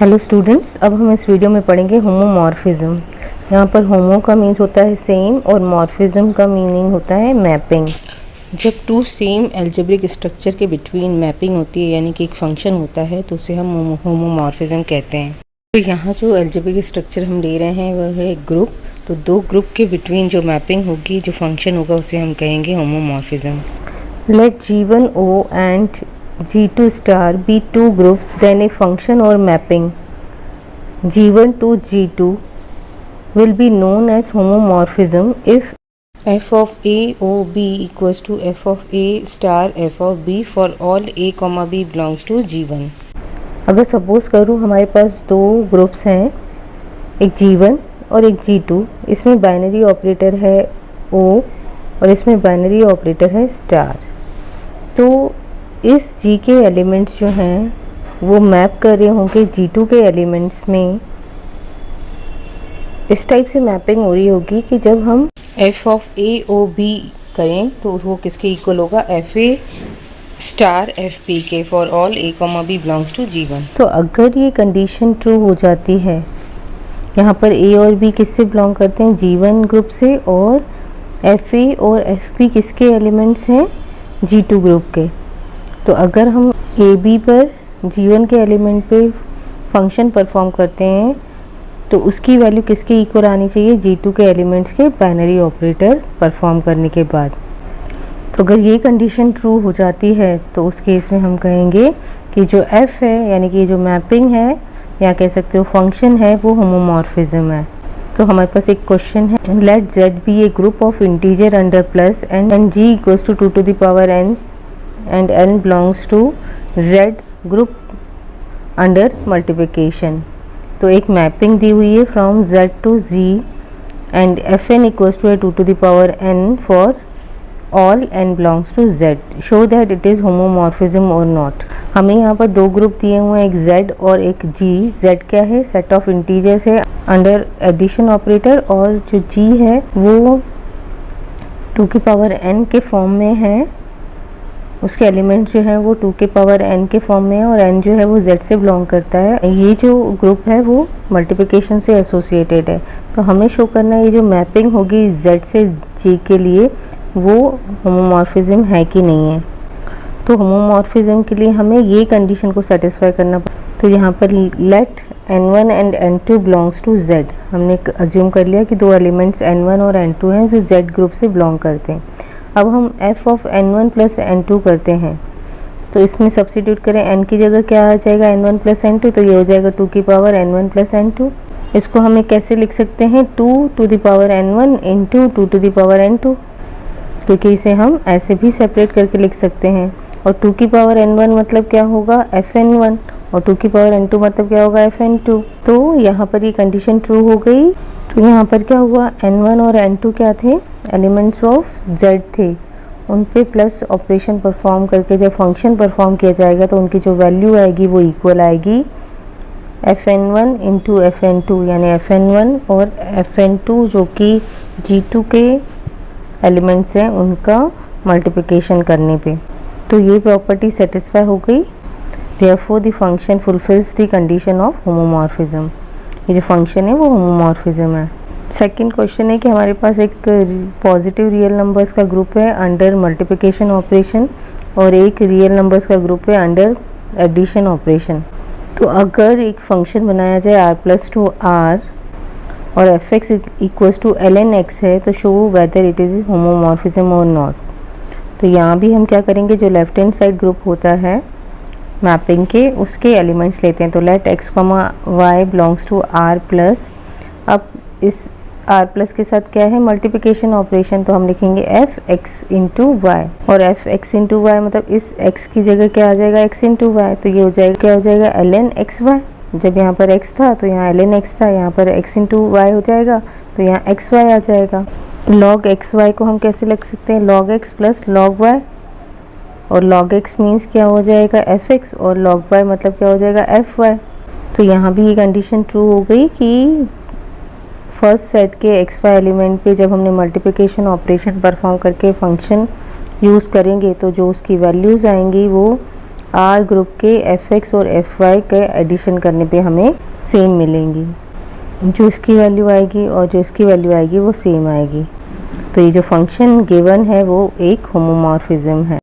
Hello students, अब हम इस वीडियो में पढ़ेंगे होमोमॉर्फिज्म। यहाँ पर होमो का मीन्स होता है सेम और मॉर्फिज्म का मीनिंग होता है मैपिंग। जब टू सेम एल्जेब्रिक स्ट्रक्चर के बिटवीन मैपिंग होती है यानी कि एक फंक्शन होता है तो उसे हम होमोमॉर्फिज्म कहते हैं। तो यहाँ जो एल्जेब्रिक स्ट्रक्चर हम ले रहे हैं वह है ग्रुप। तो दो ग्रुप के बिटवीन जो मैपिंग होगी, जो फंक्शन होगा, उसे हम कहेंगे homomorphism. Let G1O and G2 star be two groups, then a function or mapping G1 to G2 will be known as homomorphism if f of a o b equals to f of a star f of b for all a comma b belongs to G1। अगर suppose करूँ हमारे पास दो groups हैं, एक G1 और एक G2, इसमें binary operator है O और इसमें बाइनरी ऑपरेटर है स्टार। तो इस G के एलिमेंट्स जो हैं वो मैप कर रहे होंगे G2 के एलिमेंट्स में। इस टाइप से मैपिंग हो रही होगी कि जब हम f of a o b करें तो वो किसके इक्वल होगा, f a star f b के for all a comma b belongs to G1। तो अगर ये कंडीशन ट्रू हो जाती है, यहाँ पर a और b किससे बिलोंग करते हैं, G1 ग्रुप से, और f a और f b किसके एलिमेंट्स हैं, G2 ग्रुप के। तो अगर हम ए बी पर G1 के एलिमेंट पे फंक्शन परफॉर्म करते हैं तो उसकी वैल्यू किसके इक्वल आनी चाहिए, G2 के एलिमेंट्स के बाइनरी ऑपरेटर परफॉर्म करने के बाद। तो अगर ये कंडीशन ट्रू हो जाती है तो उस केस में हम कहेंगे कि जो f है यानी कि जो मैपिंग है या कह सकते हो फंक्शन है वो होमोमॉर्फिज्म है। तो हमारे पास एक क्वेश्चन है, let z be a group of integer under plus and g equals to 2 to the power n and n belongs to z group under multiplication. तो एक मैपिंग दी हुई है from z to g and fn equals to 2 to the power n for all n belongs to z। Show that it is homomorphism और not. हमें यहाँ पर दो ग्रुप दिए हुए हैं, एक z और एक g। z क्या है, सेट ऑफ इंटीजर्स है अंडर एडिशन ऑपरेटर, और जो g है वो 2 की पावर n के फॉर्म में है, उसके एलिमेंट्स जो है वो 2 के पावर n के फॉर्म में है और n जो है वो z से बिलोंग करता है। ये जो ग्रुप है वो मल्टीप्लिकेशन से एसोसिएटेड है। तो हमें शो करना है ये जो मैपिंग होगी z से g के लिए वो होमोमॉर्फिज्म है कि नहीं है। तो होमोमॉर्फिज्म के लिए हमें ये कंडीशन को सेटिस्फाई करना पड़ेगा। तो यहाँ पर let n1 and n2 belongs to z, हमने अज्यूम कर लिया कि दो एलिमेंट्स n1 और n2 हैं जो z ग्रुप से बिलोंग करते हैं। अब हम f of n1 plus n2 करते हैं, तो इसमें सब्स्टिट्यूट करें, n की जगह क्या आ जाएगा, n1 प्लस n2, तो ये हो जाएगा 2 की पावर n1 प्लस n2। इसको हमें कैसे लिख सकते हैं, 2 to the power n1 into 2 to the power n2, क्योंकि इसे हम ऐसे भी सेपरेट करके लिख सकते हैं। और 2 की पावर n1 मतलब क्या होगा, fn1, और 2 की पावर n2 मतलब क्या होगा, fn2। तो यहाँ पर ये कंडीशन ट्रू हो गई। तो यहाँ पर क्या हुआ, n1 और n2 क्या थे, एलिमेंट्स ऑफ z थे, उन पे प्लस ऑपरेशन परफॉर्म करके जब फंक्शन परफॉर्म किया जाएगा तो उनकी जो वैल्यू आएगी वो इक्वल आएगी fn1 इंटू fn2, यानी fn1 और fn2 जो कि G2 के एलिमेंट्स हैं उनका मल्टीप्लिकेशन करने पे। तो ये प्रॉपर्टी सेटिस्फाई हो गई। Therefore the function fulfils the condition of homomorphism. ये जो फंक्शन है वो होमोमॉर्फिज्म है। सेकंड क्वेश्चन है कि हमारे पास एक पॉजिटिव रियल नंबर्स का ग्रुप है अंडर मल्टीप्लिकेशन ऑपरेशन और एक रियल नंबर्स का ग्रुप है अंडर एडिशन ऑपरेशन। तो अगर एक फंक्शन बनाया जाए r प्लस टू r और f x equals to ln x है तो show whether it is homomorphism और नॉट। तो यहाँ भी हम क्या करेंगे, जो लेफ्ट हैंड साइड ग्रुप होता है मैपिंग के उसके एलिमेंट्स लेते हैं। तो let x comma y belongs to r plus, अब इस r प्लस के साथ क्या है, मल्टीप्लिकेशन ऑपरेशन, तो हम लिखेंगे एफ एक्स इंटू वाई, और एफ एक्स इंटू वाई मतलब इस x की जगह क्या आ जाएगा, x इंटू वाई। तो ये हो जाएगा, क्या हो जाएगा, ln एक्स वाई। जब यहाँ पर x था तो यहाँ ln x था, यहाँ पर x इंटू वाई हो जाएगा तो यहाँ एक्स वाई आ जाएगा। log एक्स वाई को हम कैसे लिख सकते हैं, log x plus log y, और log x मीन्स क्या हो जाएगा, एफ एक्स, और log y मतलब क्या हो जाएगा, एफ वाई। तो यहाँ भी ये कंडीशन ट्रू हो गई कि फर्स्ट सेट के एक्स वाई एलिमेंट पे जब हमने मल्टीप्लिकेशन ऑपरेशन परफॉर्म करके फंक्शन यूज़ करेंगे तो जो उसकी वैल्यूज़ आएंगी वो आर ग्रुप के एफ एक्स और एफ वाई के एडिशन करने पे हमें सेम मिलेंगी। जो इसकी वैल्यू आएगी और जो इसकी वैल्यू आएगी वो सेम आएगी। तो ये जो फंक्शन गिवन है वो एक होमोमॉर्फिज्म है।